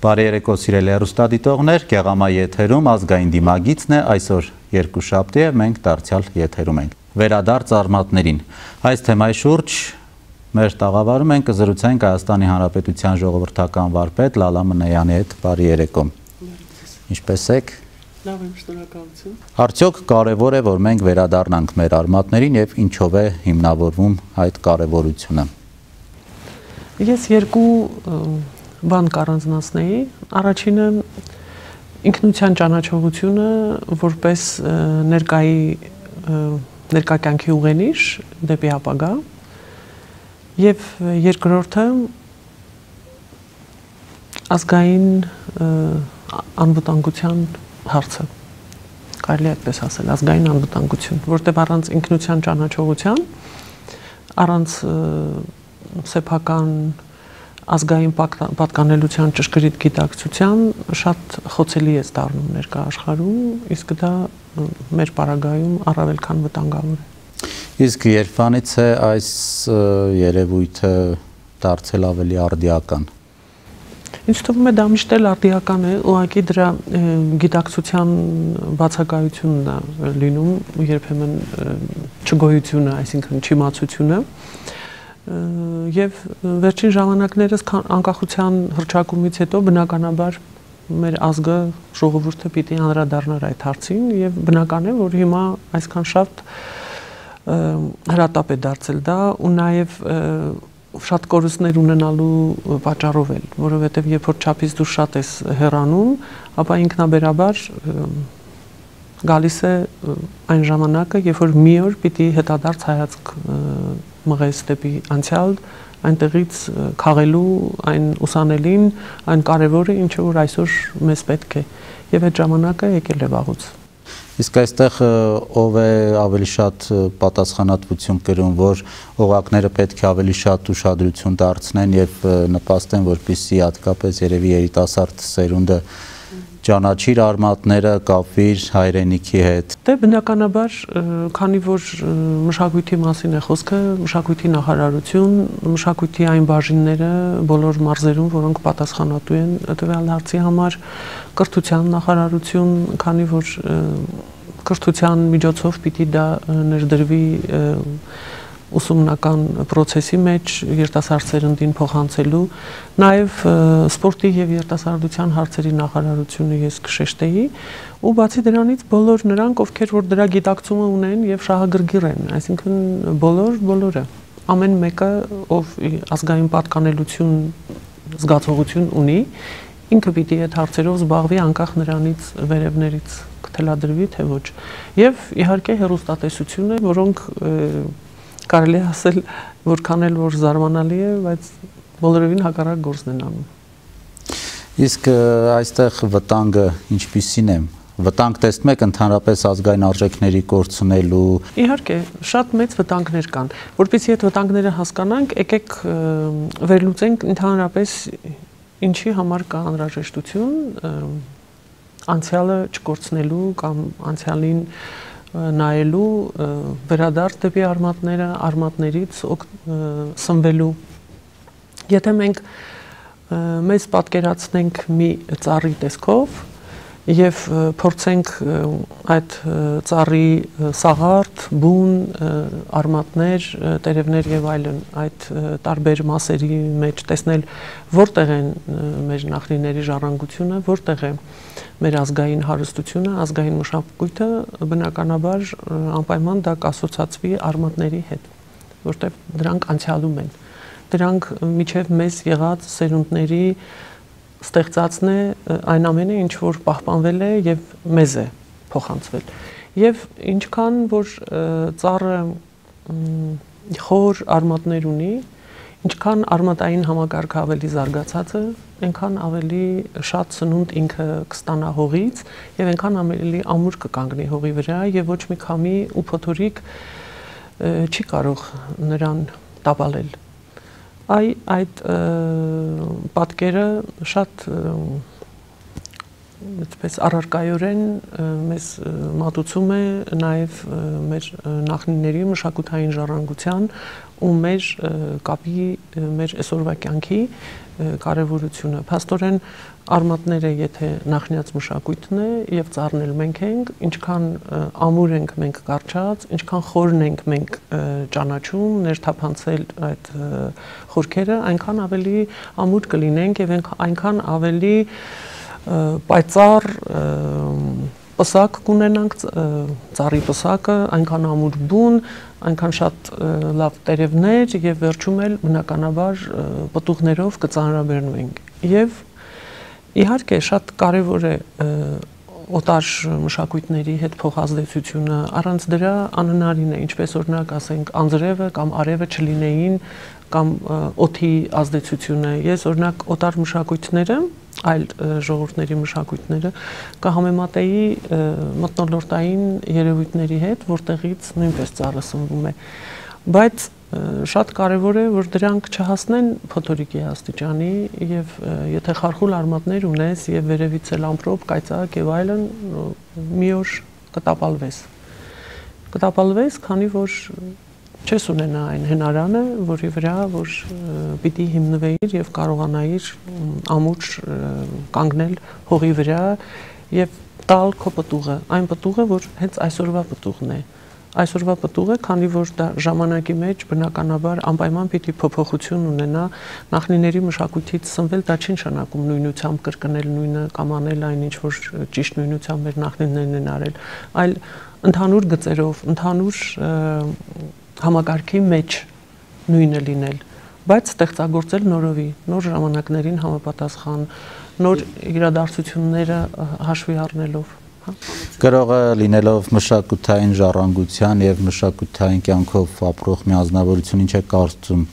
Բարի երեկո սիրելի հեռուստադիտողներ, Գեղամա եթերում ազգային դիմագիծն է, այսօր երկուշաբթի է, մենք դարձյալ եթերում ենք։ Վերադարձ արմատներին։ Այս թեմայի շուրջ մեր տաղավարում ենք կզրուցենք Հայաստանի Հանրապետության ժողովրդական վարպետ Լալա Մնեյանի հետ։ Բարի երեկո։ Ինչպե՞ս եք։ Լավ եմ, շնորհակալություն։ Արդյոք կարևոր է, որ մենք վերադառնանք մեր արմատներին եւ ինչով է հիմնավորվում այդ կարևորությունը։ Ես երկու բան կառանձնացնեի, առաջինը ինքնության ճանաչողությունը որպես ներկա կյանքի ուղենիշ դեպի ապագա եւ երկրորդը ազգային անվտանգության հարցը, կարելի է այդպես ասել, ազգային անվտանգություն, որտեղ առանց ինքնության ճանաչողության, առանց սեփական ազգային պատկանելության ճշգրիտ գիտակցության շատ խոցելի է դառնում ներկա աշխարհում, իսկ դա մեր պարագայում առավել քան վտանգավոր է։ Իսկ երբանից է այս երևույթը դարձել ավելի արդիական։ Ինձ թվում է դա միշտ էլ արդիական է, ուղղակի դրա գիտակցության բացակայությունն է լինում, երբեմն չգոյությունը, այսինքն չիմացությունը։ Եվ վերջին ժամանակներս անկախության հռչակումից հետո բնականաբար մեր ազգը ժողովուրդը պիտի անդրադառնար այդ հարցին եւ բնական է որ հիմա այսքան շատ հրատապ է դարձել դա ու նաեւ շատ կորուստներ ունենալու պատճառով էլ, որովհետեւ երբ որ չափից դուրս շատ ես հեռանում, ապա ինքնաբերաբար գալիս է այն ժամանակը, երբ որ մի օր պիտի հետադարձ հայացք մղես դեպի անցյալ, այնտեղից քաղելու այն ուսանելին, այն կարևորը, ինչը որ այսօր մեզ պետք է, եւ այդ ժամանակը եկել է վաղուց։ Իսկ այստեղ ով է ավելի շատ պատասխանատվություն կրում, որ օղակները պետք է ավելի շատ ուշադրություն դարձնեն եւ նպաստեն, որպեսզի հատկապես երևի երիտասարդ սերունդը ճանաչիր արմատները, կապվիր հայրենիքի հետ։ Դե բնականաբար, քանի որ մշակույթի մասին է խոսքը, մշակույթի նախարարություն, մշակույթի այն բաժինները բոլոր մարզերում, որոնք պատասխանատու են տվյալ հարցի համար, կրթության նախարարություն, քանի որ կրթության միջոցով պիտի դա ներդրվի ուսումնական process-ի մեջ երիտասարդ սերնդին փոխանցելու, նաև սպորտի եւ երիտասարդության հարցերի նախարարությունը ես կշեշտեի, ու բացի դրանից բոլոր նրանք, ովքեր որ դրա գիտակցումը ունեն եւ շահագրգիռ են, այսինքն բոլորը, ամեն մեկը, ով ազգային պատկանելություն զգացողություն ունի, ինքը պիտի այդ հարցերով զբաղվի անկախ նրանից վերևներից կթելադրվի թե ոչ։ Եվ իհարկե հեռուստատեսությունը, որոնք կարելի ասել, որքան էլ որ զարմանալի է, բայց բոլորովին հակառակ գործն են անում։ Իսկ այստեղ վտանգը ինչպիսին է։ Վտանգ տեսնում եք ընդհանրապես ազգային արժեքների կորցնելու։ Իհարկե, շատ մեծ վտանգներ կան։ Որպեսզի այդ վտանգները հասկանանք, եկեք վերլուծենք ընդհանրապես ինչի համար կա անհրաժեշտություն անցյալը չկորցնելու կամ անցյալին նայելու վերադարձ դեպի արմատները, արմատներից սնվելու։ Եթե մենք մեզ պատկերացնենք մի ծառի տեսքով եւ փորձենք այդ ծառի սաղարթ, բուն, արմատներ, տերևներ եւ այլն այդ տարբեր մասերի մեջ տեսնել որտեղ են մեր նախնիների ժառանգությունը, որտեղ է մեր ազգային հարստությունը, ազգային մշակույթը, բնականաբար անպայման դա կասոցացվի արմատների հետ, որտեղ դրանք անցյալում են։ Դրանք միջև մեզ եղած սերունդների ստեղծածն է այն ամենը, ինչ որ պահպանվել է եւ մեզ է փոխանցվել։ Եվ ինչքան որ ծառը խոր արմատներ ունի, ինչքան արմատային համակարգը ավելի զարգացած է, այնքան ավելի շատ սնունդ ինքը կստանա հողից եւ այնքան ավելի ամուր կկանգնի հողի վրա եւ ոչ մի քամի ու փոթորիկ չի կարող նրան տապալել։ Այդ պատկերը շատ այդպես առարկայորեն մեզ մատուցում է նաև մեր նախնիների մշակութային ժառանգության ու մեր կապի, մեր այսօրվա կյանքի կարևորությունը։ Փաստորեն արմատները, եթե նախնյաց մշակույթն է եւ ծառնել մենք ենք, ինչքան ամուր ենք մենք կարճած, ինչքան խորն ենք մենք ճանաչում, ներթափանցել այդ խորքերը, այնքան ավելի ամուր կլինենք եւ այնքան ավելի պայծառ պսակ կունենանք, ծառի պսակը, այնքան ամուր բուն, այնքան շատ լավ տերևներ եւ վերջում էլ բնականաբար պտուղներով կծանրաբեռնվենք։ Եվ իհարկե շատ կարեւոր է օտար մշակույթների հետ փոխազդեցությունը, առանց դրա անհնարին է, ինչպես օրինակ ասենք անձրևը կամ արևը չլինեին կամ օդի ազդեցությունը։ Ես օրինակ օտար մշակույթները, այլ ժողովուրդների մշակույթները կհամեմատեի մթնոլորտային երևույթների հետ, որտեղից նույնպես ծառը սնվում է։ Բայց շատ կարևոր է, որ դրանք չհասնեն փոթորիկի աստիճանի եւ եթե խարխուլ արմատներ ունես եւ վերևից էլ ամպրոպ, կայծակ եւ այլն, մի օր կտապալվես, քանի որ չես ունենա այն հնարանը, որի վրա որ պիտի հիմնվեիր եւ կարողանայիր ամուր կանգնել հողի վրա եւ տալ քո պտուղը, այն պտուղը, որ հենց այսօրվա պտուղն է։ Այսօրվա պտուղը, քանի որ դա ժամանակի մեջ բնականաբար անպայման պիտի փոփոխություն ունենա, նախնիների մշակույթից սնվել, դա չի նշանակում նույնությամբ կրկնել նույնը կամ անել այն ինչ որ ճիշտ նույնությամբ մեր նախնիներն են արել, այլ ընդհանուր գծերով, ընդհանուր համակարգի մեջ նույնը լինել, բայց ստեղծագործել նորովի, նոր ժամանակներին համապատասխան, նոր իրադարձությունները հաշվի առնելով։ Գրողը լինելով մշակութային ժառանգության եւ մշակութային կյանքով ապրող մի ազնվորություն, ինչ է կարծում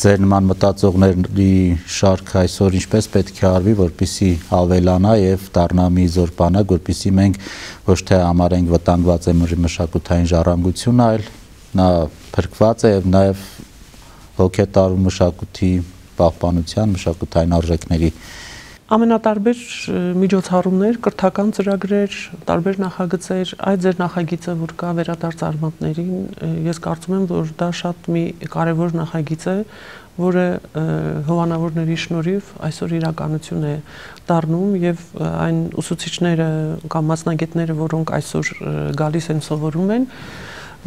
ձեր նման մտածողների շարքը այսօր ինչպես պետք է արվի, որպեսզի ավելանա եւ դառնա մի զոր բանակ, որպեսզի մենք ոչ թե համարենք վտանգված է մշակութային ժառանգությունը, այլ նա փրկված է եւ նաեւ հոգետարու մշակույթի պահպանության, մշակութային արժեքների ամենատարբեր միջոցառումներ, կրթական ծրագրեր, տարբեր նախագծեր, այդ ձեր նախագիծը, որ կա վերադարձ արմատներին, ես կարծում եմ, որ դա շատ մի կարևոր նախագիծ է, որը հովանավորների շնորհիվ այսօր իրականություն է դառնում եւ այն ուսուցիչները կամ մասնագետները, որոնք այսօր գալիս են սովորում են,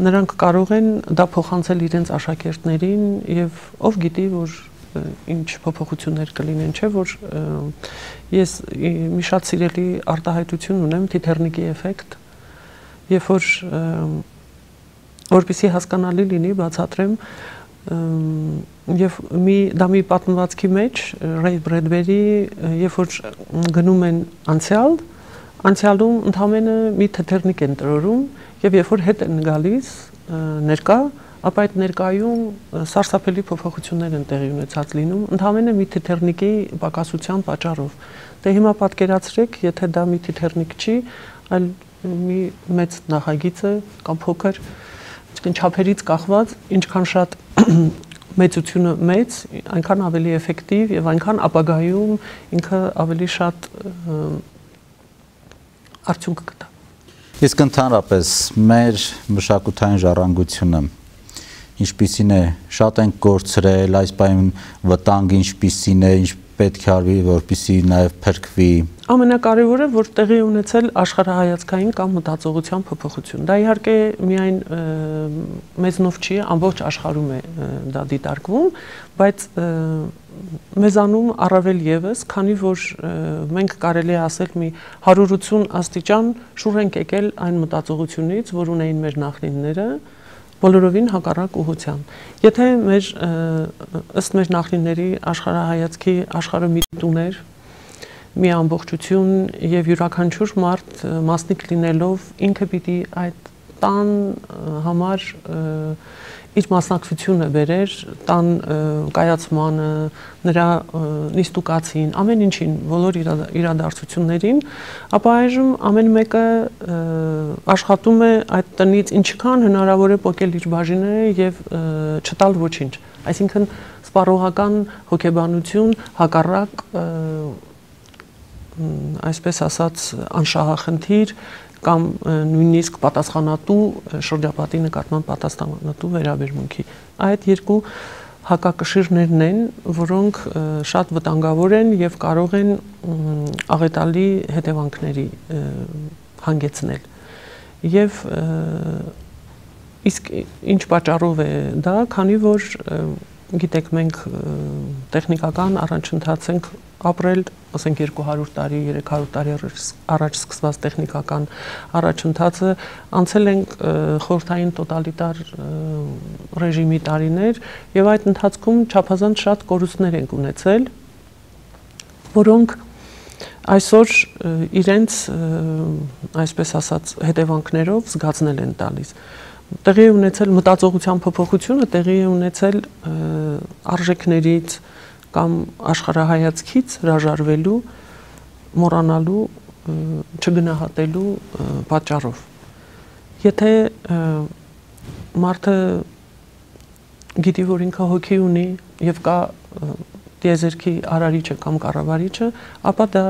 նրանք կարող են դա փոխանցել իրենց աշակերտներին եւ ով գիտի, որ ինչ փոփոխություններ կլինեն, չէ՞ որ ես մի շատ սիրելի արտահայտություն ունեմ թիթեռնիկի էֆեկտ, երբ որ որպեսզի հասկանալի լինի, բացատրեմ, եւ դա մի պատմվածքի մեջ Ռեյ Բրեդբերի, երբ որ գնում են անցյալում ընդհանրապես մի թիթեռնիկ են տրորում եւ երբ որ հետ են գալիս ներկա, ապա այդ ներկայում սարսափելի փոփոխություններ են տեղի ունեցած լինում, ընդհանրապես մի թիթեռնիկի պակասության պատճառով։ Դե հիմա պատկերացրեք, եթե դա մի թիթեռնիկ չի, այլ մի մեծ նախագիծ է կամ փոքր, այսինքն չափերից կախված, ինչքան շատ մեծությունը մեծ, այնքան ավելի էֆեկտիվ եւ այնքան ապագայում ինքը ավելի շատ արդյունք կտա։ Իսկ ընդհանրապես մեր մշակութային ժառանգությունը ինչպիսին է, շատ են կորցրել, այս պահին վտանգը ինչպիսին է, ինչ պետք է արվի, որպեսզի նաև փրկվի։ Ամենակարևորը, որ տեղի ունեցել աշխարհայացքային կամ մտածողության փոփոխություն։ Դա իհարկե միայն մեզնով չի, ամբողջ աշխարհում է դա դիտարկվում, բայց մեզանում առավել եւս, քանի որ մենք կարելի է ասել մի 180 աստիճան շուռ ենք եկել այն մտածողությունից, որ ունեին մեր նախնիները, բոլորովին հակառակ ուղղության։ Եթե ըստ մեր նախնիների աշխարհայացքի աշխարհը մի տուն էր, մի ամբողջություն եւ յուրաքանչյուր մարդ մասնիկ լինելով ինքը պիտի այդ տան համար իր մասնակցությունը բերեր, տան կայացմանը, նրա նիստուկացին, ամեն ինչին, բոլոր իրադարձություններին, ապա այժմ ամեն մեկը աշխատում է այդ տնից ինչքան հնարավոր է պոկել իր բաժինը եւ չտալ ոչինչ։ Այսինքն սպառողական հոգեբանություն հակառակ այսպես ասած անշահախնդիր կամ նույնիսկ պատասխանատու շրջապատի նկատմամբ պատասխանատու վերաբերմունքի։ Այդ երկու հակակշիռներն են, որոնք շատ վտանգավոր են եւ կարող են աղետալի հետևանքների հանգեցնել։ Եվ իսկ ինչ պատճառով է դա, քանի որ գիտեք, մենք տեխնիկական առաջընթաց ենք ապրել, ասենք 200 տարի, 300 տարի առաջ սկսված տեխնիկական առաջընթացը, անցել ենք խորհրդային տոտալիտար ռեժիմի տարիներ եւ այդ ընթացքում չափազանց շատ կորուստներ ենք ունեցել, որոնք այսօր իրենց այսպես ասած հետևանքներով զգացնել են տալիս։ Տեղի է ունեցել մտածողության փոփոխությունը, տեղի է ունեցել արժեքներից կամ աշխարհայացքից հրաժարվելու, մոռանալու, չգնահատելու պատճառով։ Եթե մարդը գիտի, որ ինքը հոգի ունի եւ կա տիեզերքի արարիչը կամ կառավարիչը, ապա դա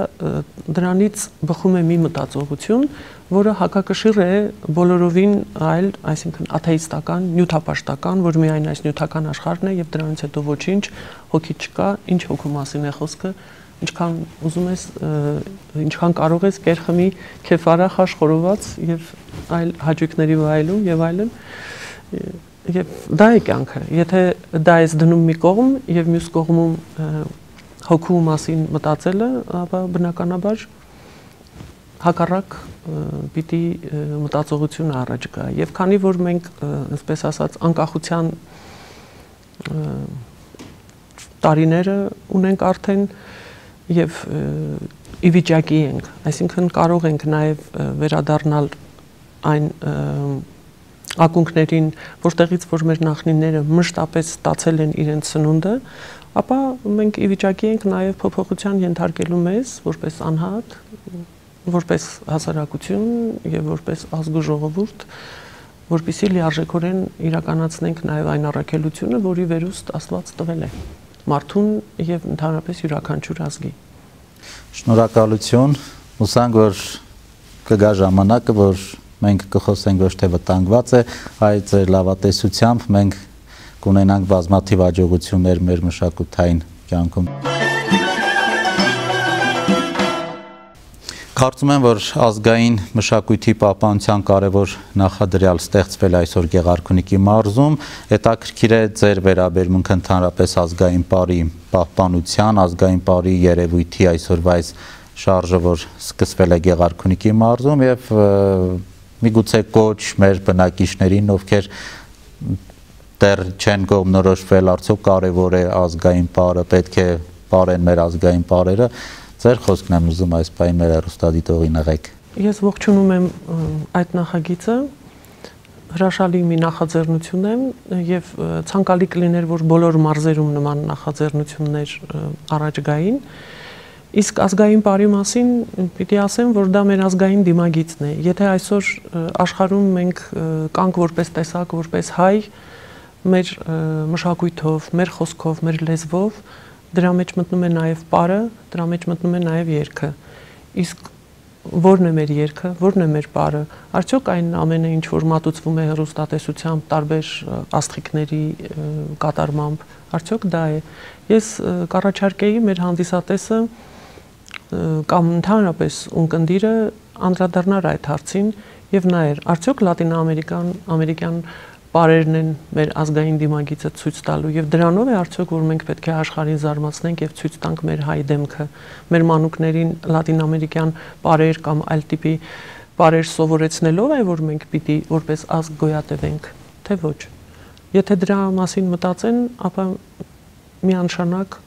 դրանից բխում է մի մտածողություն, որը հակակշիռ է բոլորովին այլ, այսինքն աթեիստական, նյութապաշտական, որ միայն այս նյութական աշխարհն է եւ դրանից հետո ոչինչ, հոգի չկա, ինչ հոգու մասին է խոսքը, ինչքան ուզում ես, ինչքան կարող ես կերխմի, քեֆարախ աշխորոված եւ այլ հաճույքների վայելում եւ այլն։ Եվ դա է կյանքը, եթե դա ես դնում մի կողմ եւ մյուս կողմում հոգու մասին մտածելը, ապա բնականաբար հակառակ պիտի մտածողությունը առաջ գա։ Եվ քանի որ մենք, այսպես ասած, անկախության տարիները ունենք արդեն եւ ի վիճակի ենք, այսինքն կարող ենք նաեւ վերադառնալ այն ակունքներին, որտեղից որ մեր նախնիները մշտապես ստացել են իրենց սնունդը, ապա մենք ի վիճակի ենք նաև փոփոխության ենթարկելու մեզ որպես անհատ, որպես հասարակություն եւ որպես ազգ ու ժողովուրդ, որպեսզի լիարժեքորեն իրականացնենք նաև այն առաքելությունը, որի վերուստ Աստված տվել է մարդուն եւ ընդհանրապես յուրաքանչյուր ազգի։ Շնորհակալություն, հուսանք որ կգա ժամանակը, որ մենք կխոսենք ոչ թե վտանգված է, այլ ձեր լավատեսությամբ մենք կունենանք բազմաթիվ հաջողություններ մեր մշակութային կյանքում։ Կարծում եմ, որ ազգային մշակույթի պահպանության կարևոր նախադրյալ ստեղծվել այսօր Գեղարքունիքի մարզում, հետաքրքիր է ձեր վերաբերմունքը ընդհանրապես ազգային պարի պահպանության, ազգային պարի երևույթի այսօրվա այս շարժը, որ սկսվել է Գեղարքունիքի մարզում եւ միգուցե կոչ մեր բնակիչներին, ովքեր դեռ չեն կողմնորոշվել, արդյոք կարևոր է ազգային պարը, պետք է պարեն մեր ազգային պարերը, ձեր խոսքն եմ ուզում այս պահին մեր հեռուստադիտողին ըղեք։ Ես ողջունում եմ այդ նախագիծը, հրաշալի մի նախաձեռնություն է եւ ցանկալի կլիներ, որ բոլոր մարզերում նման նախաձեռնություններ առաջ գային։ Իսկ ազգային պարի մասին պիտի ասեմ, որ դա մեր ազգային դիմագիծն է։ Եթե այսօր աշխարհում մենք կանք որպես տեսակ, որպես հայ, մեր մշակույթով, մեր խոսքով, մեր լեզվով, դրա մեջ մտնում է նաև պարը, դրա մեջ մտնում է նաև երգը։ Իսկ ո՞րն է մեր երգը, ո՞րն է մեր պարը։ Արդյոք այն ամենը, ինչ որ մատուցվում է հեռուստատեսությամբ, տարբեր աստղիկների կատարմամբ, արդյոք դա է։ Ես կառաջարկեի մեր հանդիսատեսը կամ ընդհանրապես ունկնդիրը անդրադառնար այդ հարցին եւ նայեր, արդյոք լատինաամերիկյան պարերն են մեր ազգային դիմագիծը ցույց տալու եւ դրանով է արդյոք որ մենք պետք է աշխարհին զարմացնենք եւ ցույց տանք մեր հայ դեմքը, մեր մանուկներին լատինաամերիկյան պարեր կամ այլ տիպի պարեր սովորեցնելով է որ մենք պիտի որպես ազգ գոյատևենք, թե ոչ։ Եթե դրա մասին մտածեն, ապա միանշանակ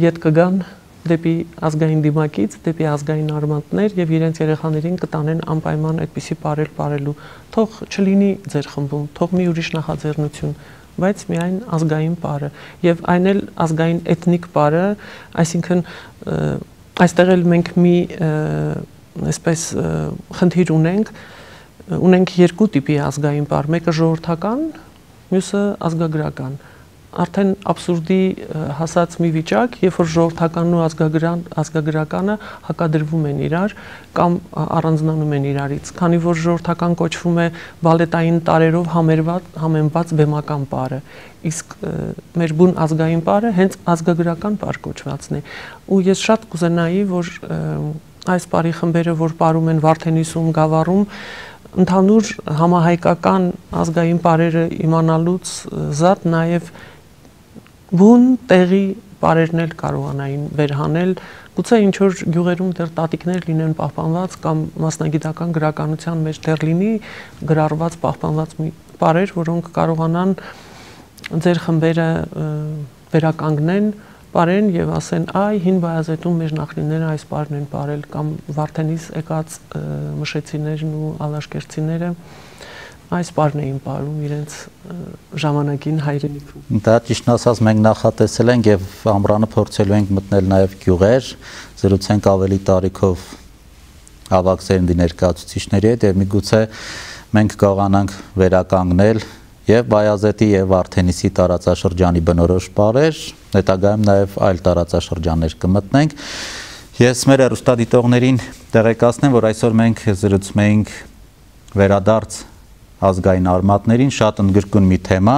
ետ կգան դեպի ազգային դիմակից, դեպի ազգային արմատներ եւ իրենց երեխաներին կտանեն անպայման այդպիսի պարել պարելու։ Թող չլինի ձեր խմբում, թող մի ուրիշ նախաձեռնություն, բայց միայն ազգային պարը եւ այն էլ ազգային էթնիկ պարը, այսինքն այստեղ էլ մենք մի այսպես խնդիր ունենք երկու տիպի ազգային պար, մեկը ժողովրդական, մյուսը ազգագրական։ արդեն абսուրդի հասած մի վիճակ, երբ որ ժողովրդականն ու ազգագրականը հակադրվում են իրար կամ առանձնանում են իրարից, քանի որ ժողովրդական կոչվում է բալետային տարերով համեմված բեմական պարը, իսկ մեր բուն ազգային պարը հենց ազգագրական պար կոչվածն է, ու ես շատ կուզենայի, որ այս պարի խմբերը, որ պարում են Վարդենիսում, Գավառում, ընդհանուր համահայկական ազգային պարերը իմանալուց զատ նաև բուն տեղի պարերն էլ կարողանային վերհանել, գուցե ինչ որ գյուղերում դեռ տատիկներ լինեն պահպանված կամ մասնագիտական գրականության մեջ դեռ լինի գրառված պահպանված մի պարեր, որոնք կարողանան ձեր խմբերը վերականգնեն պարեն եւ ասեն այ հին Բայազետում մեր նախնիները այս պարն են պարել կամ Վարդենիս եկած մշեցիներն ու ալաշկերտցիները այս պարն էին պարում իրենց ժամանակին հայրենիքում։ Դա ճիշտ ասած մենք նախատեսել ենք եւ ամռանը փորձելու ենք մտնել նաեւ գյուղեր, զրուցենք ավելի տարիքով ավագ սերնդի ներկայացուցիչների հետ եւ միգուցե մենք կարողանանք վերականգնել եւ Բայազետի եւ Վարդենիսի տարածաշրջանի բնորոշ պարեր, հետագայում նաեւ այլ տարածաշրջաններ կմտնենք։ Ես մեր հեռուստադիտողներին տեղեկացնեմ, որ այսօր մենք զրուցում ենք վերադարձ ազգային արմատներին, շատ ընդգրկուն մի թեմա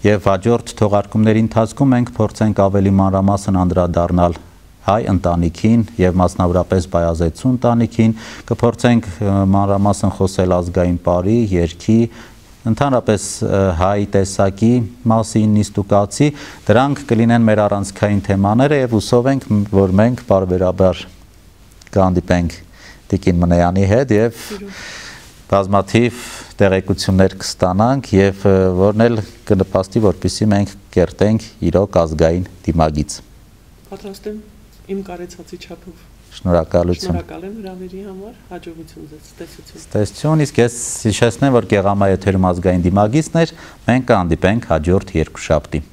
եւ հաջորդ թողարկումների ընթացքում մենք փորձենք ավելի մանրամասն անդրադառնալ հայ ընտանիքին եւ մասնավորապես Բայազետցու ընտանիքին, կփորձենք մանրամասն խոսել ազգային պարի, երգի, ընդհանրապես հայ տեսակի մասին, նիստուկացի, դրանք կլինեն մեր առանցքային թեմաները եւ հուսով ենք, որ մենք բարբերաբար կհանդիպենք Տիկին Մնայանի հետ եւ բազմաթիվ տեղեկություններ կստանանք եւ որն էլ կնպաստի, որպեսզի մենք կերտենք իրոք ազգային դիմագիծ։ Պատրաստ եմ իմ կարեցածի չափով։ Շնորհակալություն։ Շնորհակալ եմ հրավերի համար, հաջողություն ձեզ, տեսություն։ Տեսություն, իսկ ես հիշեցնեմ, որ Գեղամա եթերում ազգային դիմագիծն էր, մենք կհանդիպենք հաջորդ երկուշաբթի։